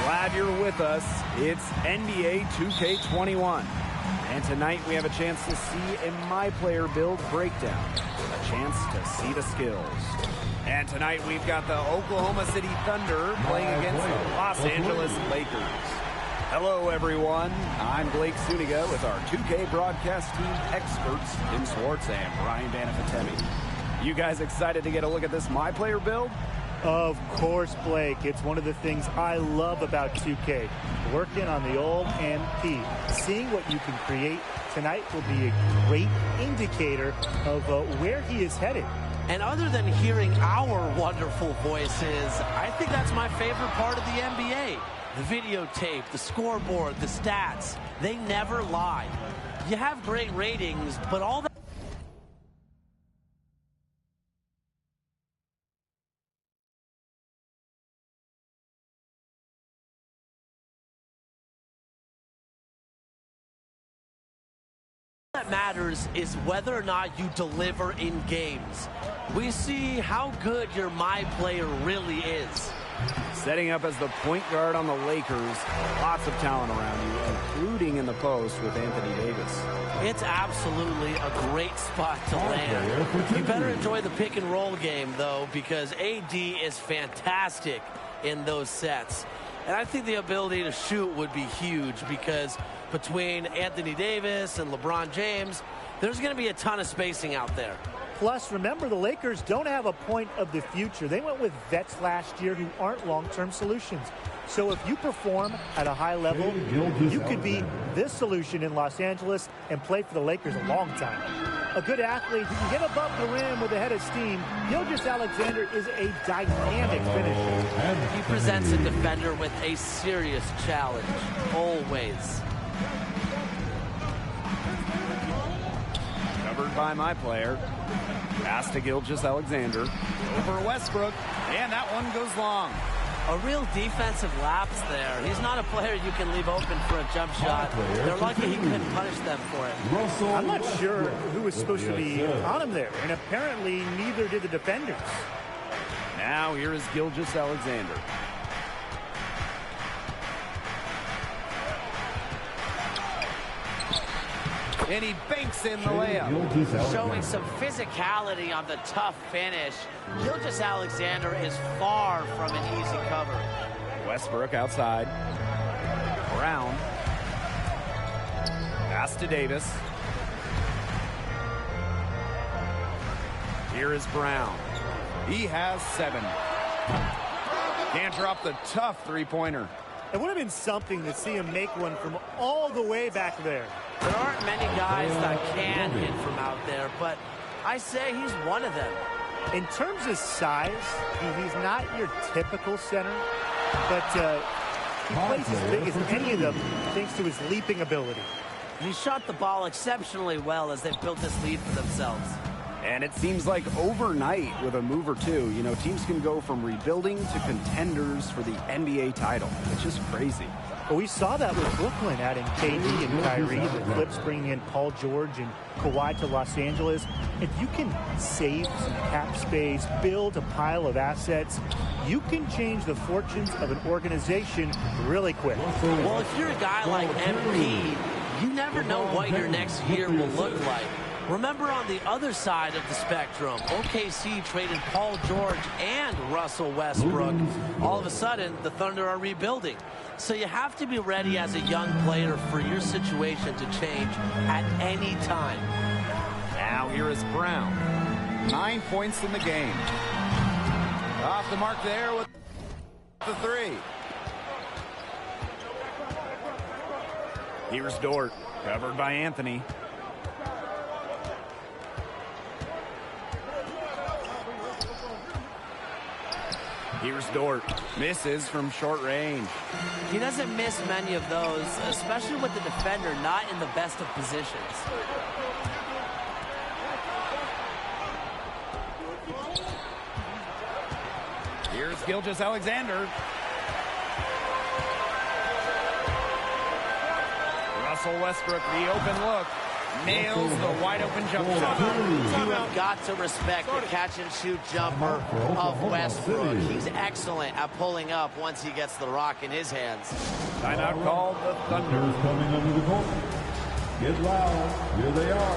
Glad you're with us. It's NBA 2K21. And tonight we have a chance to see a My Player build breakdown. A chance to see the skills. And tonight we've got the Oklahoma City Thunder playing against the Los Angeles Lakers. Hello, everyone. I'm Blake Suniga with our 2K broadcast team experts, Tim Swartz and Brian Banafitemi. You guys excited to get a look at this My Player build? Of course, Blake. It's one of the things I love about 2K. Working on the old MP. Seeing what you can create tonight will be a great indicator of where he is headed. And other than hearing our wonderful voices, I think that's my favorite part of the NBA. The videotape, the scoreboard, the stats, they never lie. You have great ratings, but all that matters is whether or not you deliver in games. We see how good your My Player really is. Setting up as the point guard on the Lakers, lots of talent around you, including in the post with Anthony Davis. It's absolutely a great spot to land. You better enjoy the pick and roll game, though, because AD is fantastic in those sets. And I think the ability to shoot would be huge because between Anthony Davis and LeBron James, there's going to be a ton of spacing out there. Plus, remember, the Lakers don't have a point of the future. They went with vets last year who aren't long-term solutions. So if you perform at a high level, you could be this solution in Los Angeles and play for the Lakers a long time. A good athlete who can get above the rim with a head of steam, Gilgeous-Alexander is a dynamic finisher. He presents a defender with a serious challenge, always. Covered by My Player. Pass to Gilgeous-Alexander. Over Westbrook. And that one goes long. A real defensive lapse there. He's not a player you can leave open for a jump shot. They're lucky he couldn't punish them for it. I'm not sure who was supposed to be on him there, and apparently neither did the defenders. Now here is Gilgeous-Alexander. And he banks in the layup. Showing some physicality on the tough finish. Gilgeous-Alexander is far from an easy cover. Westbrook outside. Brown. Pass to Davis. Here is Brown. He has 7. Can't drop the tough three-pointer. It would have been something to see him make one from all the way back there. There aren't many guys that can hit from out there, but I say he's one of them. In terms of size, he's not your typical center, but he plays as big as any of them thanks to his leaping ability. He shot the ball exceptionally well as they built this lead for themselves. And it seems like overnight with a move or two, you know, teams can go from rebuilding to contenders for the NBA title. It's just crazy. Well, we saw that with Brooklyn adding KD and Kyrie, the Clips bringing in Paul George and Kawhi to Los Angeles. If you can save some cap space, build a pile of assets, you can change the fortunes of an organization really quick. Well, if you're a guy like MP, you never know what your next year will look like. Remember, on the other side of the spectrum, OKC traded Paul George and Russell Westbrook. All of a sudden, the Thunder are rebuilding. So you have to be ready as a young player for your situation to change at any time. Now here is Brown. 9 points in the game. Off the mark there with the 3. Here's Dort, covered by Anthony. Here's Dort. Misses from short range. He doesn't miss many of those, especially with the defender not in the best of positions. Here's Gilgeous-Alexander. Russell Westbrook, the open look. Nails the wide-open jump shot. You have got to respect the catch-and-shoot jumper of Westbrook. He's excellent at pulling up once he gets the rock in his hands. Timeout called the Thunder. Coming under the court. Get loud. Here they are.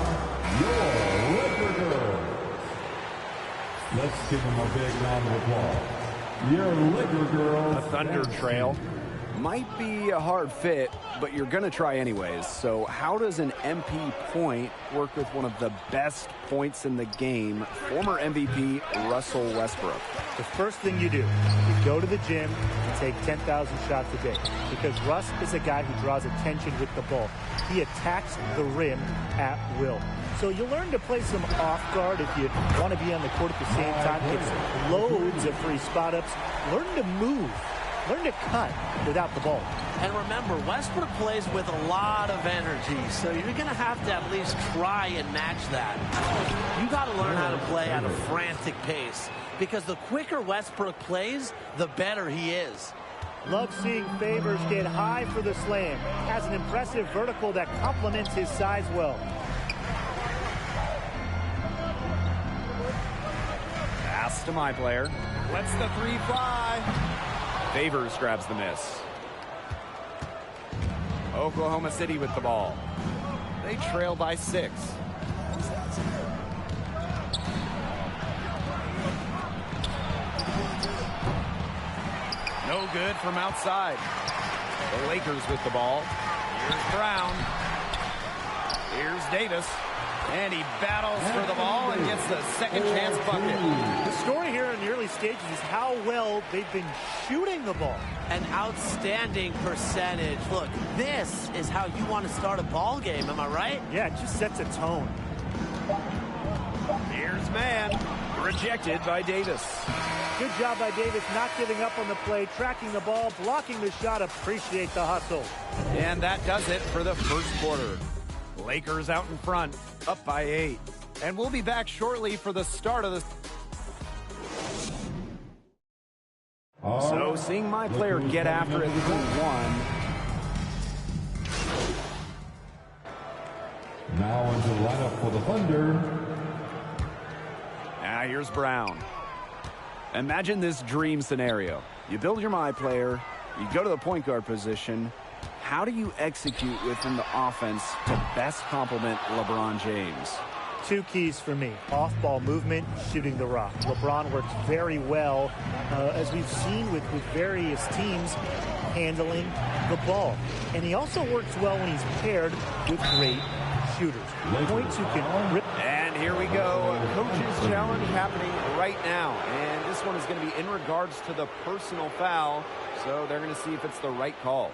Your Laker Girls. Let's give them a big round of applause. Your Laker Girls. A Thunder trail. Might be a hard fit, but you're going to try anyways. So how does an MP point work with one of the best points in the game, former MVP Russell Westbrook? The first thing you do, you go to the gym and take 10,000 shots a day, because Russ is a guy who draws attention with the ball. He attacks the rim at will. So you learn to play some off guard if you want to be on the court at the same time. It's loads of free spot ups. Learn to move. Learn to cut without the ball. And remember, Westbrook plays with a lot of energy, so you're going to have to at least try and match that. You got to learn how to play at a frantic pace, because the quicker Westbrook plays, the better he is. Love seeing Favors get high for the slam. Has an impressive vertical that complements his size well. Pass to my player. Lets the three fly. Favors grabs the miss. Oklahoma City with the ball. They trail by 6. No good from outside. The Lakers with the ball. Here's Brown. Here's Davis. And he battles for the ball and gets the second chance bucket. The story here in the early stages is how well they've been shooting the ball. An outstanding percentage. Look, this is how you want to start a ball game, am I right? Yeah, it just sets a tone. Here's man. Rejected by Davis. Good job by Davis not giving up on the play, tracking the ball, blocking the shot. Appreciate the hustle. And that does it for the first quarter. Lakers out in front, up by 8. And we'll be back shortly for the start of the... So seeing my player get after it for 1. Now into the lineup for the Thunder. Now here's Brown. Imagine this dream scenario. You build your my player, you go to the point guard position. How do you execute within the offense to best complement LeBron James? 2 keys for me. Off-ball movement, shooting the rock. LeBron works very well, as we've seen with various teams, handling the ball. And he also works well when he's paired with great shooters. Points who can rip. And here we go. Coach's challenge happening right now. And this one is going to be in regards to the personal foul. So they're going to see if it's the right call.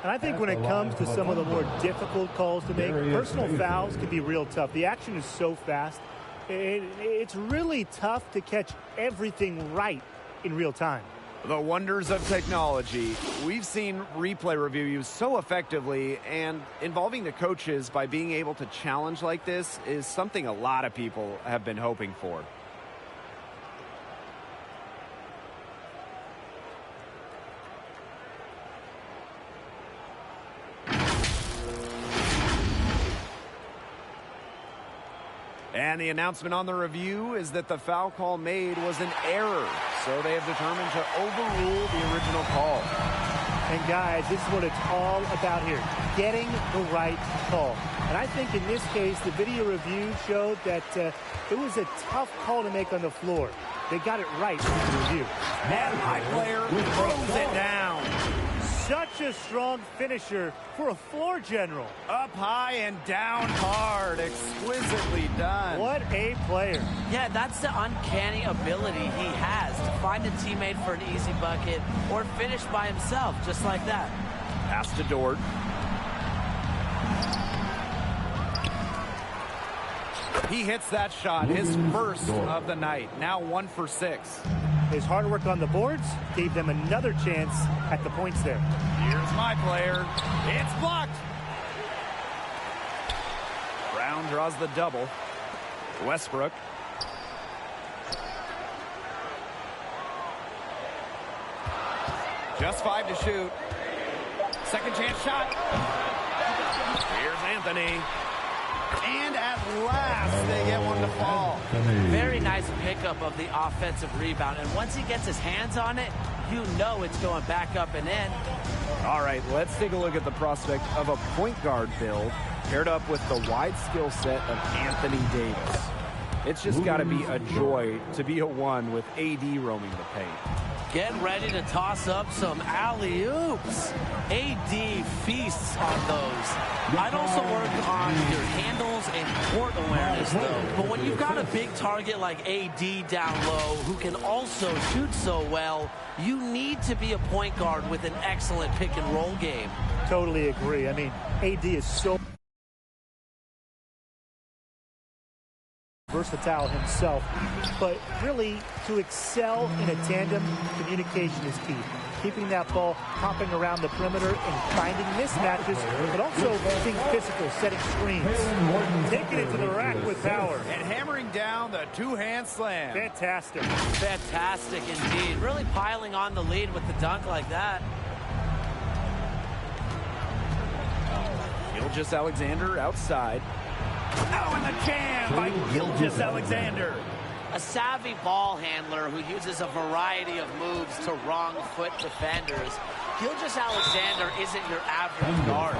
And I think when it comes to some of the more difficult calls to make, personal fouls can be real tough. The action is so fast. It's really tough to catch everything right in real time. The wonders of technology. We've seen replay review used so effectively, and involving the coaches by being able to challenge like this is something a lot of people have been hoping for. And the announcement on the review is that the foul call made was an error. So they have determined to overrule the original call. And guys, this is what it's all about here. Getting the right call. And I think in this case, the video review showed that it was a tough call to make on the floor. They got it right with the review. And my player throws it down. Such a strong finisher for a floor general. Up high and down hard. Exquisitely done. What a player. Yeah, that's the uncanny ability he has to find a teammate for an easy bucket or finish by himself, just like that. Pass to Dort. He hits that shot, his first of the night. Now 1 for 6. His hard work on the boards gave them another chance at the points there. Here's my player. It's blocked. Brown draws the double. Westbrook. Just 5 to shoot. Second chance shot. Here's Anthony. And at last, they get one to fall. Very nice pickup of the offensive rebound. And once he gets his hands on it, you know it's going back up and in. All right, let's take a look at the prospect of a point guard build paired up with the wide skill set of Anthony Davis. It's just got to be a joy to be a one with AD roaming the paint. Get ready to toss up some alley-oops. AD feasts on those. I'd also work on your handles and court awareness, though. But when you've got a big target like AD down low who can also shoot so well, you need to be a point guard with an excellent pick-and-roll game. Totally agree. I mean, AD is so versatile himself, but really to excel in a tandem, communication is key. Keeping that ball hopping around the perimeter and finding mismatches, but also being physical, setting screens. Taking it to the rack with power. And hammering down the two-hand slam. Fantastic. Fantastic indeed. Really piling on the lead with the dunk like that. Gilgeous-Alexander outside. Oh, and the jam by Gilgeous-Alexander. A savvy ball handler who uses a variety of moves to wrong foot defenders. Gilgeous-Alexander isn't your average guard.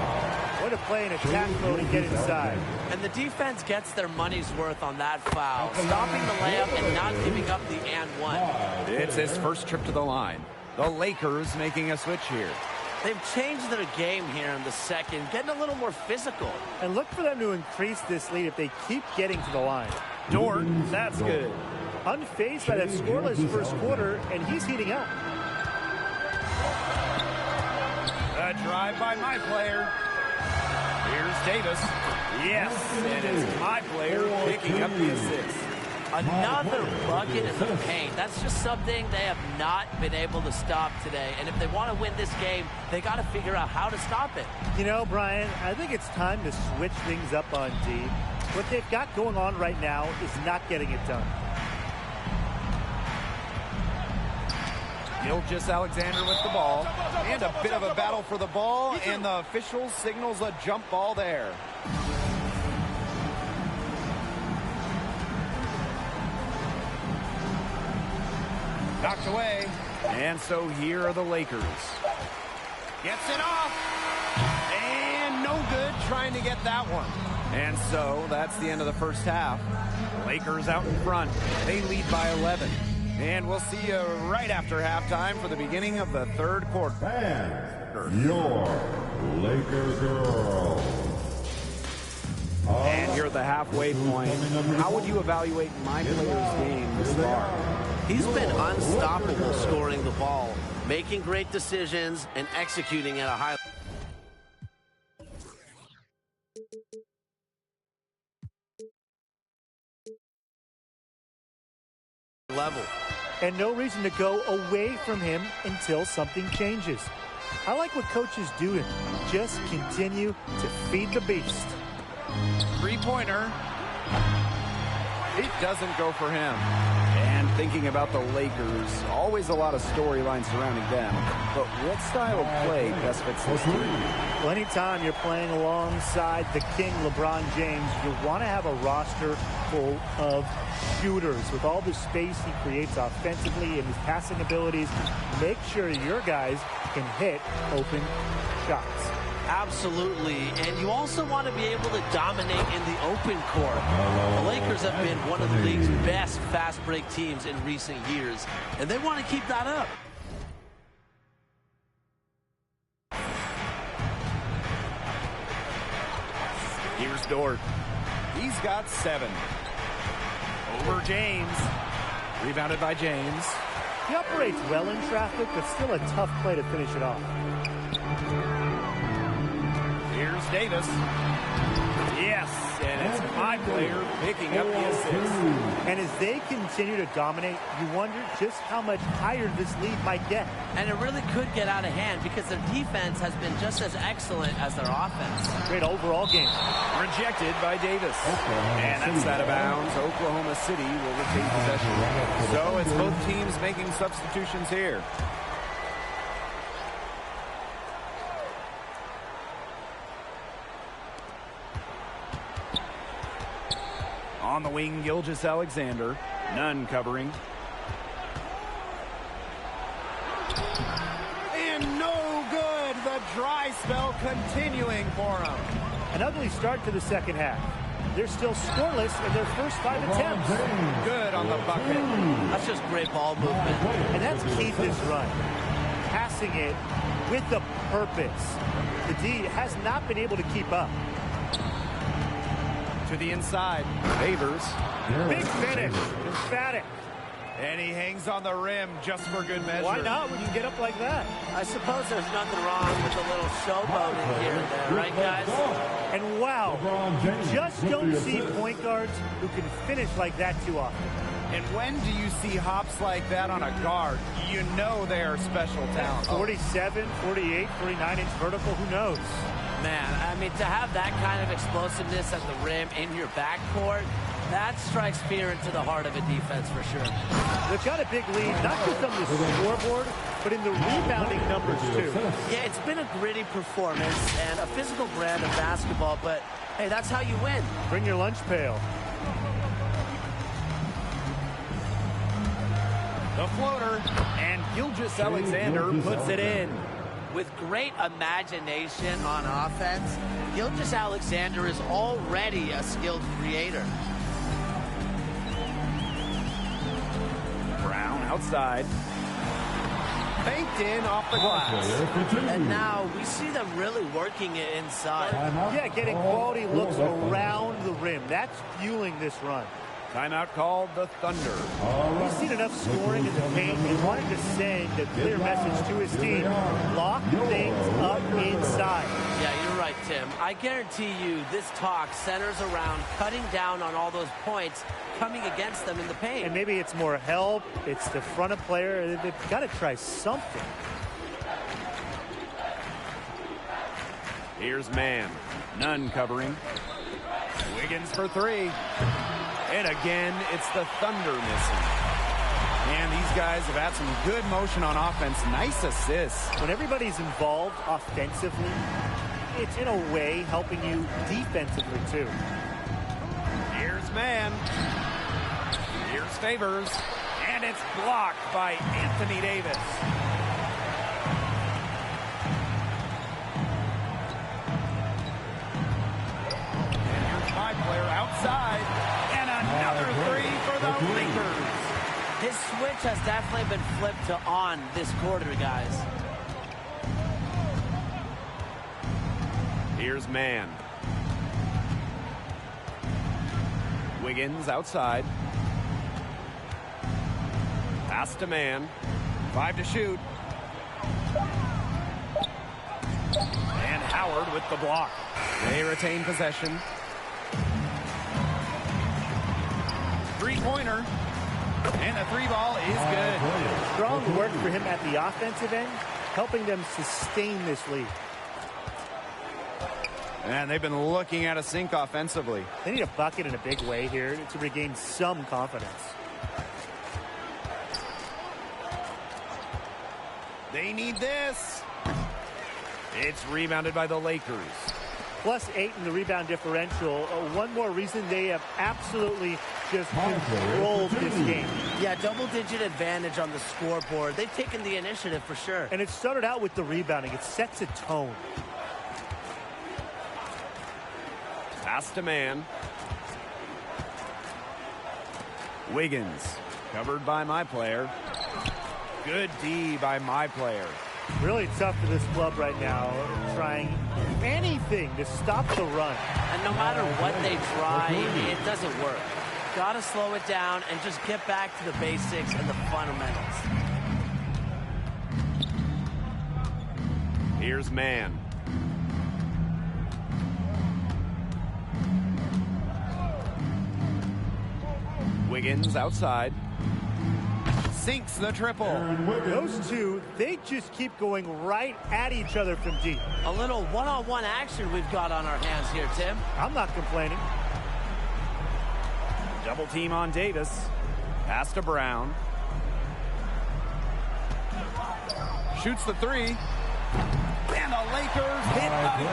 What a play in attack mode and get inside. And the defense gets their money's worth on that foul, stopping the layup and not giving up the and one. It's his first trip to the line. The Lakers making a switch here. They've changed their game here in the second, getting a little more physical. And look for them to increase this lead if they keep getting to the line. Dort, that's good. Unfazed by that scoreless first quarter, and he's heating up. A drive by my player. Here's Davis. Yes, and it's my player picking up the assist. Another bucket in the paint. That's just something they have not been able to stop today. And if they want to win this game, they got to figure out how to stop it. You know, Brian, I think it's time to switch things up on D. What they've got going on right now is not getting it done. Gilgeous-Alexander with the ball. And a bit of a battle for the ball. And the official signals a jump ball there. Knocked away. And so here are the Lakers. Gets it off. And no good trying to get that one. And so that's the end of the first half. Lakers out in front. They lead by 11. And we'll see you right after halftime for the beginning of the third quarter. And your Laker girls. And here at the halfway point, how would you evaluate my player's game this far? He's been unstoppable scoring the ball, making great decisions, and executing at a high level. And no reason to go away from him until something changes. I like what coaches do to him. Just continue to feed the beast. Three-pointer. It doesn't go for him. And thinking about the Lakers, always a lot of storylines surrounding them. But what style of play best fits this team? Well, anytime you're playing alongside the king, LeBron James, you want to have a roster full of shooters. With all the space he creates offensively and his passing abilities, make sure your guys can hit open shots. Absolutely, and you also want to be able to dominate in the open court. The Lakers have been one of the league's best fast break teams in recent years, and they want to keep that up. Here's Dort. He's got 7. Over James. Rebounded by James. He operates well in traffic, but still a tough play to finish it off. Here's Davis. Yes, Yes, and it's my player picking up the assist. And as they continue to dominate, you wonder just how much higher this lead might get. And it really could get out of hand because their defense has been just as excellent as their offense. Great overall game. Rejected by Davis. And that's out of bounds. Oklahoma City will retain possession. So it's both teams making substitutions here. On the wing, Gilgeous-Alexander. Nunn covering. And no good. The dry spell continuing for them. An ugly start to the second half. They're still scoreless in their first 5 attempts. Good on the bucket. That's just great ball movement. And that's key to this run. Passing it with a purpose. The D has not been able to keep up. To the inside. Favors. Big finish. Emphatic. And he hangs on the rim just for good measure. Why not when you get up like that? I suppose there's nothing wrong with a little showboating here and there, right, guys? And wow, you just don't see point guards who can finish like that too often. And when do you see hops like that on a guard? You know they are special talent. 47, 48, 49-inch vertical, who knows? Man, I mean, to have that kind of explosiveness at the rim in your backcourt, that strikes fear into the heart of a defense for sure. They've got a big lead, not just on the scoreboard, but in the rebounding numbers too. Yeah, it's been a gritty performance and a physical brand of basketball, but hey, that's how you win. Bring your lunch pail. The floater, and Gilgeous-Alexander puts it in. With great imagination on offense, Gilgeous-Alexander is already a skilled creator. Brown outside. Faked in off the glass. And now we see them really working it inside. Yeah, getting quality looks around the rim. That's fueling this run. Timeout called the Thunder. He's seen enough scoring in the paint and wanted to send a clear message to his team. Lock things up inside. Yeah, you're right, Tim. I guarantee you this talk centers around cutting down on all those points coming against them in the paint. And maybe it's more help. It's the front of player. They've got to try something. Here's man. Nunn covering. Wiggins for three. And again, it's the Thunder missing. And these guys have had some good motion on offense. Nice assists. When everybody's involved offensively, it's in a way helping you defensively too. Here's man. Here's Favors. And it's blocked by Anthony Davis. And here's my player outside. Another three for the Lakers. His switch has definitely been flipped to on this quarter, guys. Here's man. Wiggins outside. Pass to man. 5 to shoot. And Howard with the block. They retain possession. Three-pointer. And the three ball is good. Strong work for him at the offensive end, helping them sustain this lead. And they've been looking at a sink offensively. They need a bucket in a big way here to regain some confidence. They need this. It's rebounded by the Lakers. +8 in the rebound differential. One more reason they have absolutely just controlled this game. Yeah, double-digit advantage on the scoreboard. They've taken the initiative for sure. And it started out with the rebounding. It sets a tone. Pass to man. Wiggins, covered by my player. Good D by my player. Really tough for this club right now, trying anything to stop the run. And no matter what they try, it doesn't work. Got to slow it down and just get back to the basics and the fundamentals. Here's man. Wiggins outside. Sinks the triple. Those two, they just keep going right at each other from deep. A little one-on-one action we've got on our hands here, Tim. I'm not complaining. Double team on Davis. Pass to Brown. Shoots the three. And the Lakers hit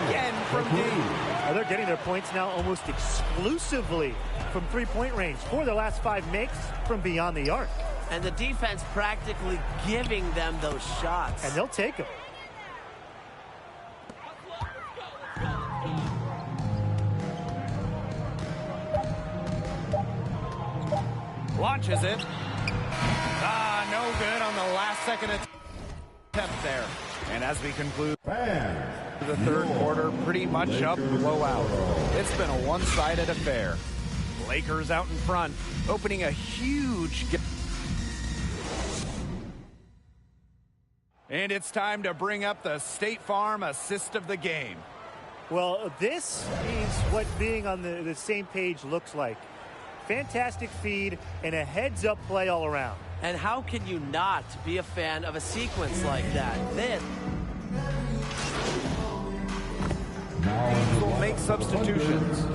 again from deep. They're getting their points now almost exclusively from three-point range. 4 of their last 5 makes from beyond the arc. And the defense practically giving them those shots. And they'll take them. Launches it. No good on the last second attempt there. And as we conclude the third quarter, pretty much a blowout. It's been a one-sided affair. Lakers out in front, opening a huge gap. And it's time to bring up the State Farm assist of the game. Well, this is what being on the same page looks like. Fantastic feed and a heads-up play all around. And how can you not be a fan of a sequence like that? Then will make substitutions.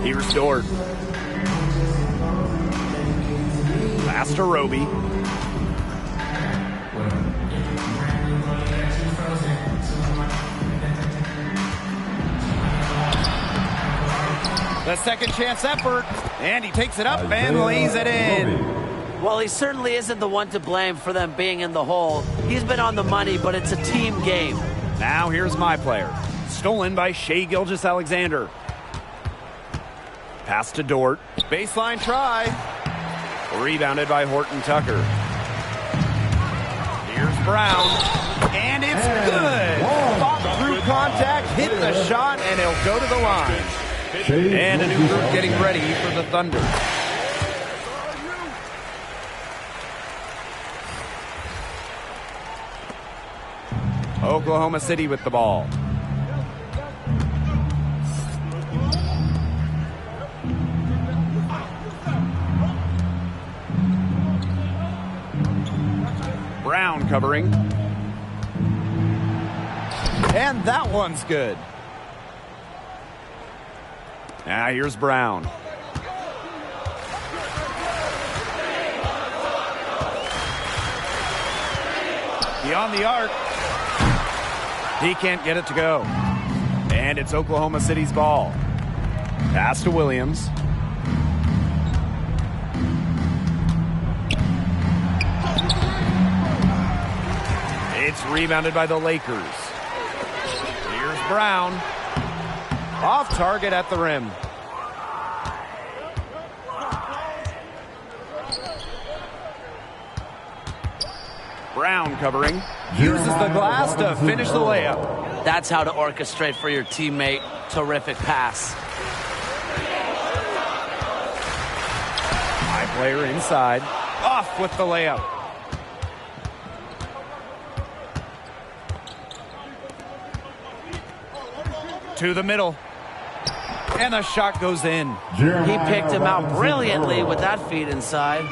Here's Dort. Pass to Roby. The second chance effort, and he takes it up and lays it in. Well, he certainly isn't the one to blame for them being in the hole. He's been on the money, but it's a team game. Now here's my player. Stolen by Shai Gilgeous-Alexander. Pass to Dort. Baseline try. Rebounded by Horton Tucker. Here's Brown. And it's good. Fought through contact, hit the shot, and he'll go to the line. And a new group getting ready for the Thunder. Oklahoma City with the ball. Brown covering. And that one's good. Now here's Brown. Beyond the arc. He can't get it to go. And it's Oklahoma City's ball. Pass to Williams. It's rebounded by the Lakers. Here's Brown. Off target at the rim. Brown covering. Uses the glass to finish the layup. That's how to orchestrate for your teammate. Terrific pass. High player inside. Off with the layup. To the middle. And the shot goes in. He picked him out brilliantly with that feed inside.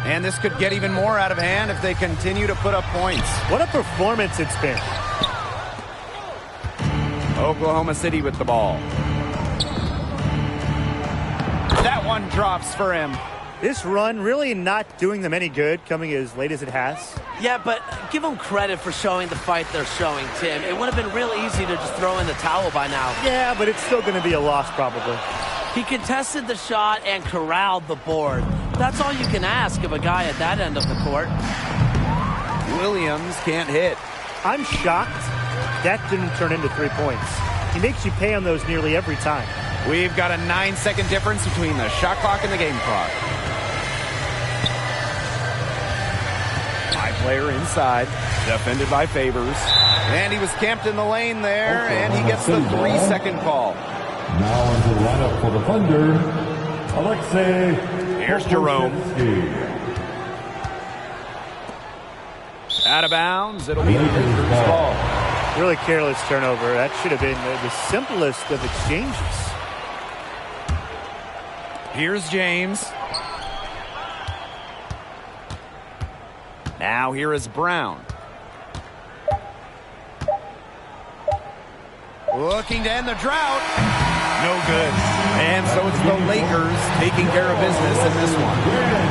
And this could get even more out of hand if they continue to put up points. What a performance it's been. Oklahoma City with the ball. That one drops for him. This run really not doing them any good, coming as late as it has. Yeah, but give them credit for showing the fight they're showing, Tim. It would have been real easy to just throw in the towel by now. Yeah, but it's still going to be a loss probably. He contested the shot and corralled the board. That's all you can ask of a guy at that end of the court. Williams can't hit. I'm shocked that didn't turn into 3 points. He makes you pay on those nearly every time. We've got a 9-second difference between the shot clock and the game clock. My player inside, defended by Favors. And he was camped in the lane there, and he gets the 3-second call. Now into the lineup for the Thunder, Alexei. Here's Jerome. Out of bounds. It'll be the Lakers' ball. Really careless turnover. That should have been the simplest of exchanges. Here's James. Now here is Brown. Looking to end the drought. No good. And so it's the Lakers taking care of business in this one.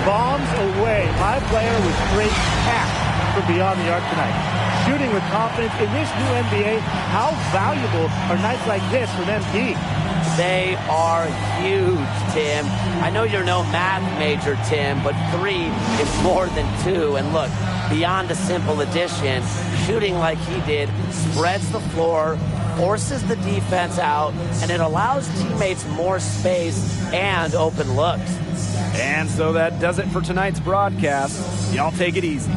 Bombs away. My player was great at from beyond the arc tonight. Shooting with confidence in this new NBA. How valuable are nights like this for them being? They are huge, Tim. I know you're no math major, Tim, but 3 is more than 2. And look, beyond a simple addition, shooting like he did spreads the floor, forces the defense out, and it allows teammates more space and open looks. And so that does it for tonight's broadcast. Y'all take it easy.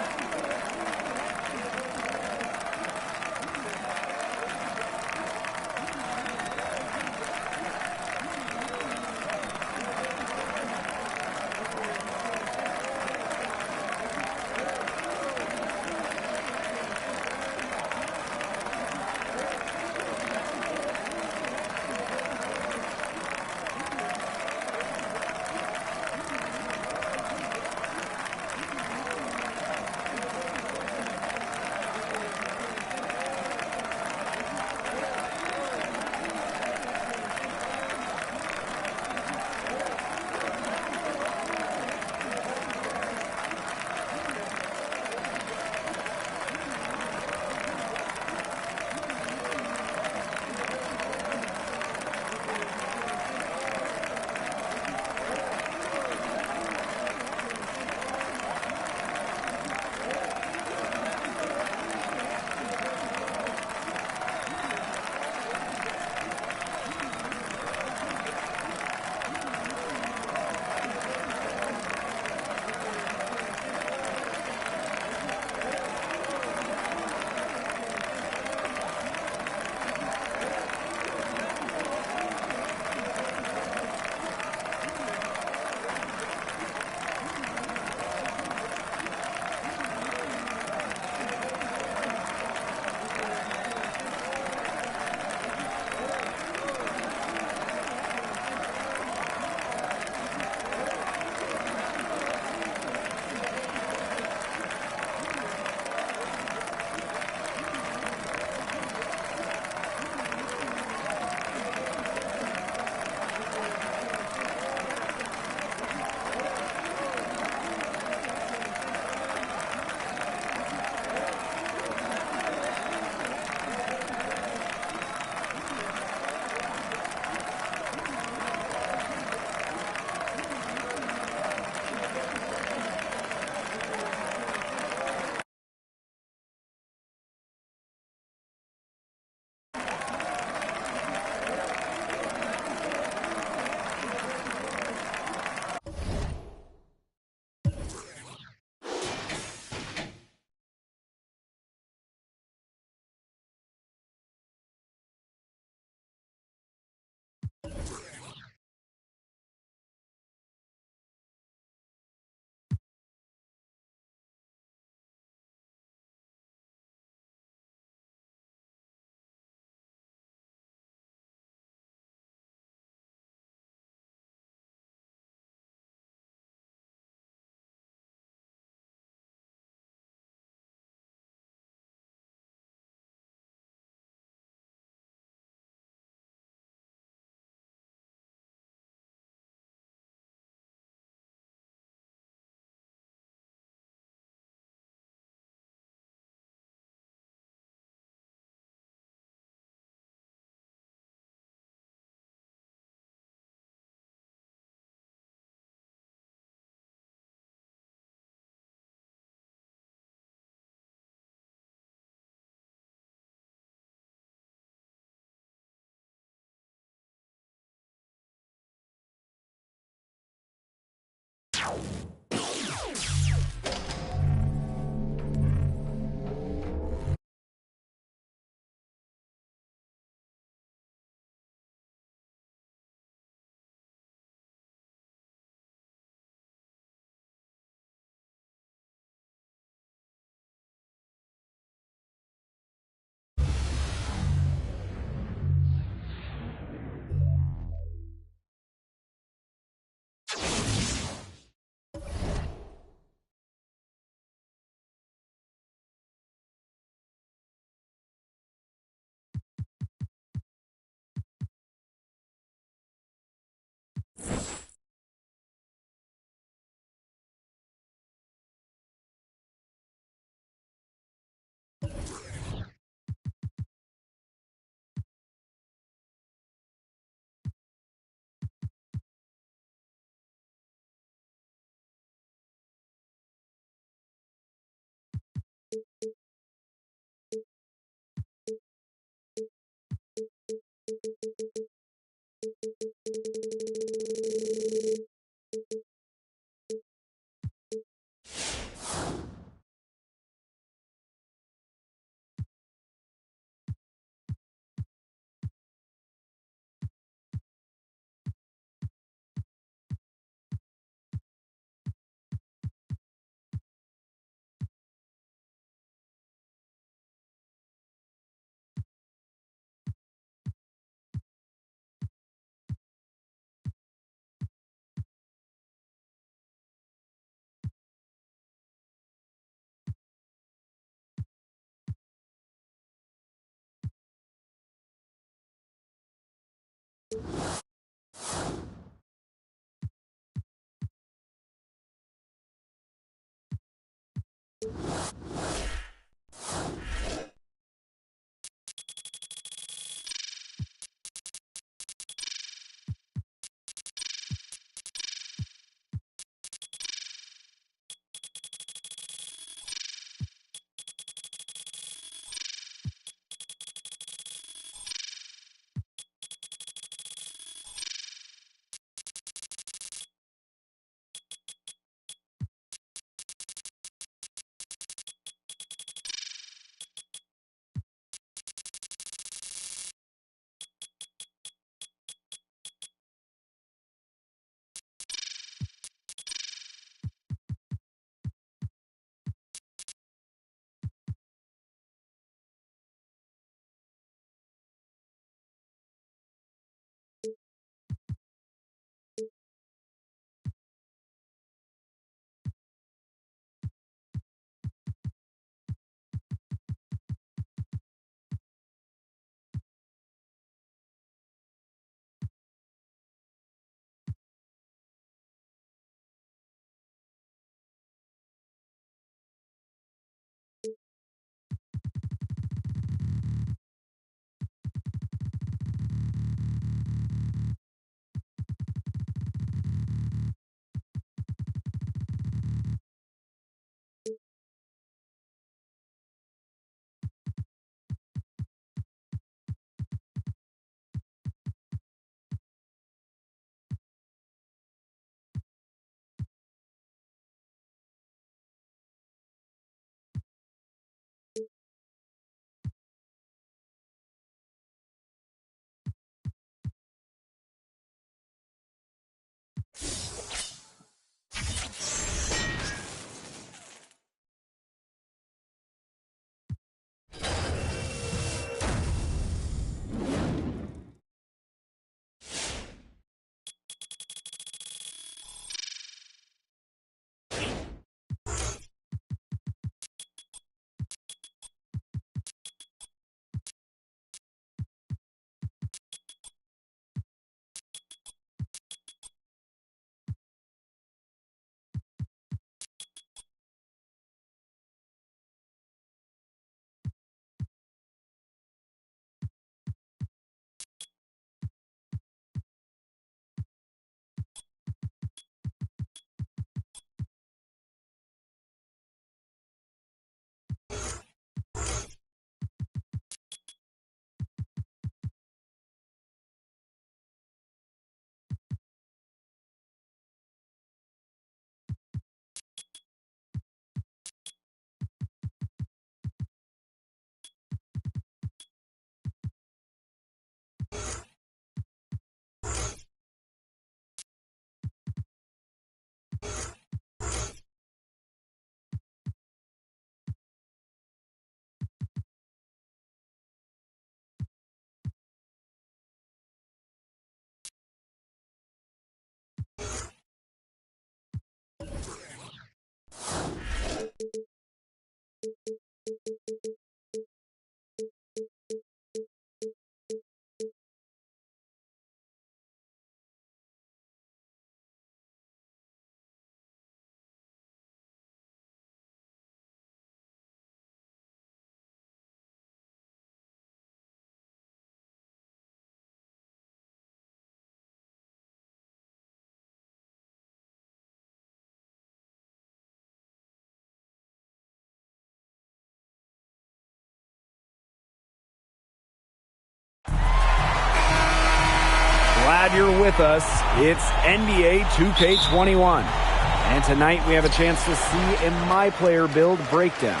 Glad you're with us. It's NBA 2K21. And tonight we have a chance to see a My Player Build breakdown.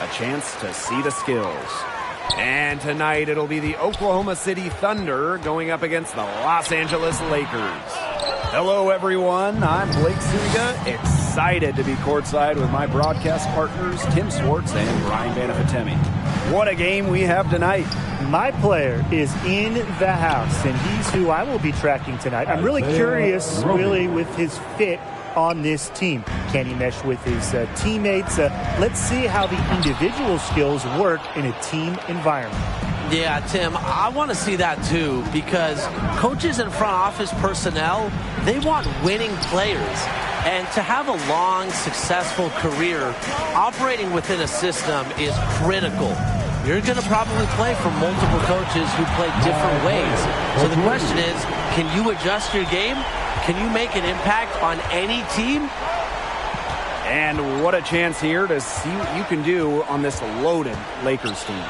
A chance to see the skills. And tonight it'll be the Oklahoma City Thunder going up against the Los Angeles Lakers. Hello everyone, I'm Blake Suga, excited to be courtside with my broadcast partners Tim Swartz and Brian Banafitemi. What a game we have tonight. My player is in the house, and he's who I will be tracking tonight. I'm really curious, with his fit on this team. Can he mesh with his teammates? Let's see how the individual skills work in a team environment. Yeah, Tim, I want to see that too, because coaches and front office personnel, they want winning players. And to have a long, successful career operating within a system is critical. You're going to probably play for multiple coaches who play different ways. So the question is, can you adjust your game? Can you make an impact on any team? And what a chance here to see what you can do on this loaded Lakers team.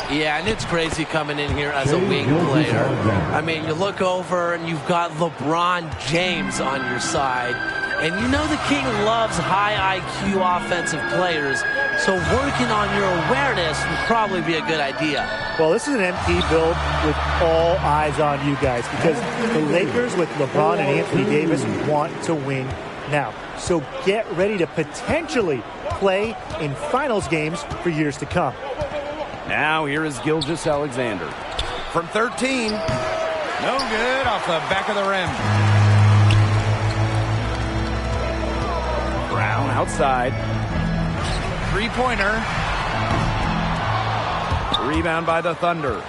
Yeah, and it's crazy coming in here as a wing player. I mean, you look over and you've got LeBron James on your side. And you know the King loves high IQ offensive players, so working on your awareness would probably be a good idea. Well, this is an MP build with all eyes on you guys, because the Lakers with LeBron and Anthony Davis want to win now. So get ready to potentially play in finals games for years to come. Now here is Gilgeous-Alexander. From 13. No good, off the back of the rim. Brown outside. Three-pointer. Rebound by the Thunder.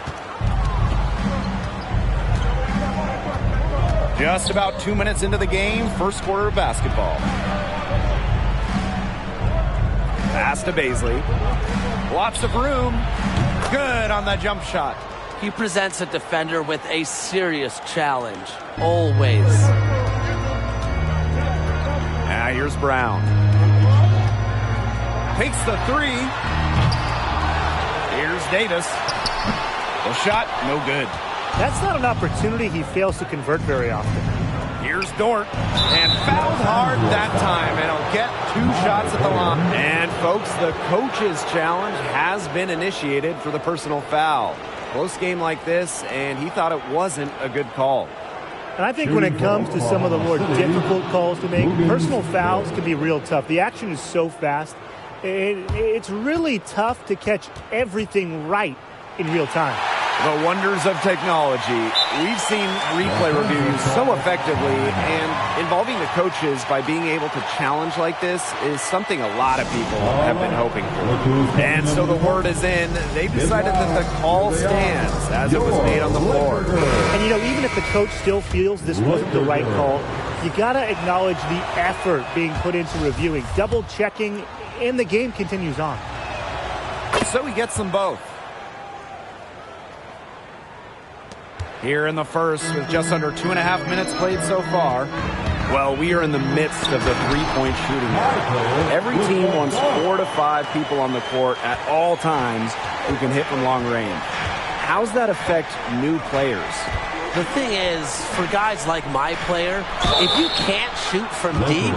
Just about 2 minutes into the game, first quarter of basketball. Pass to Bazley. Lots of room. Good on the jump shot. He presents a defender with a serious challenge, always. Now here's Brown. Takes the three. Here's Davis. The shot, no good. That's not an opportunity he fails to convert very often. Here's Dort, and fouled hard that time, and he'll get 2 shots at the line. And folks, the coach's challenge has been initiated for the personal foul. Close game like this, and he thought it wasn't a good call. And I think when it comes to some of the more difficult calls to make, personal fouls can be real tough. The action is so fast, it's really tough to catch everything right in real time. The wonders of technology. We've seen replay reviews so effectively, and involving the coaches by being able to challenge like this is something a lot of people have been hoping for. And so the word is in. They've decided that the call stands as it was made on the floor. And, even if the coach still feels this wasn't the right call, you got to acknowledge the effort being put into reviewing, double-checking, and the game continues on. So he gets them both. Here in the first, with just under 2.5 minutes played so far. Well, we are in the midst of the three-point shooting now. Every team wants 4 to 5 people on the court at all times who can hit from long range. How's that affect new players? The thing is, for guys like my player, if you can't shoot from deep,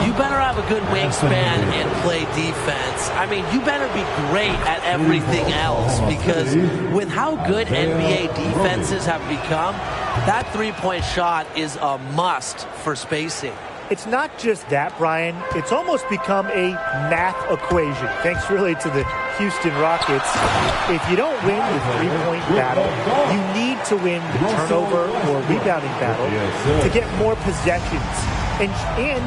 you better have a good wingspan and play defense. I mean, you better be great at everything else, because with how good NBA defenses have become, that three-point shot is a must for spacing. It's not just that, Brian. It's almost become a math equation, thanks really to the Houston Rockets. If you don't win the three-point battle, you need to win the turnover or rebounding battle to get more possessions. And in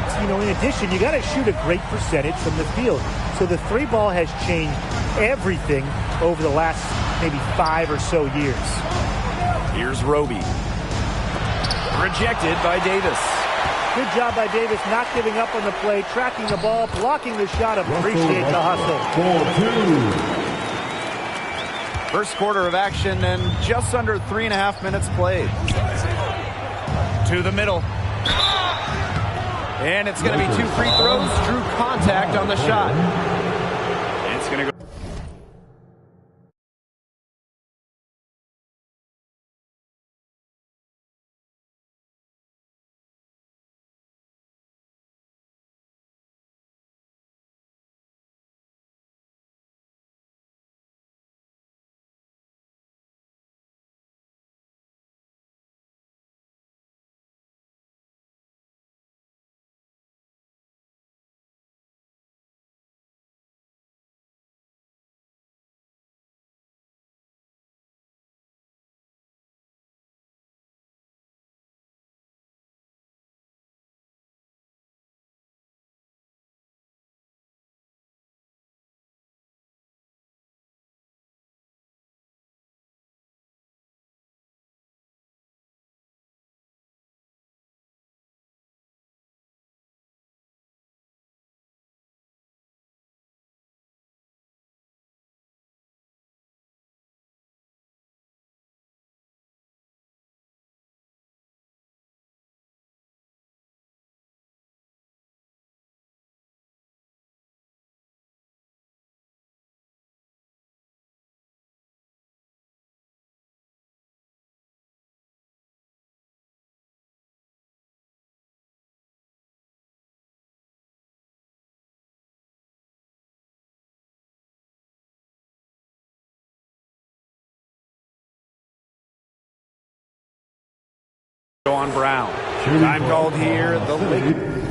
addition, you got to shoot a great percentage from the field. So the three ball has changed everything over the last maybe 5 or so years. Here's Roby. Rejected by Davis. Good job by Davis, not giving up on the play, tracking the ball, blocking the shot. Appreciate the hustle. First quarter of action and just under 3.5 minutes played. To the middle. And it's going to be 2 free throws. Drew contact on the shot. It's going to go. on Brown. Time called here. The Lakers.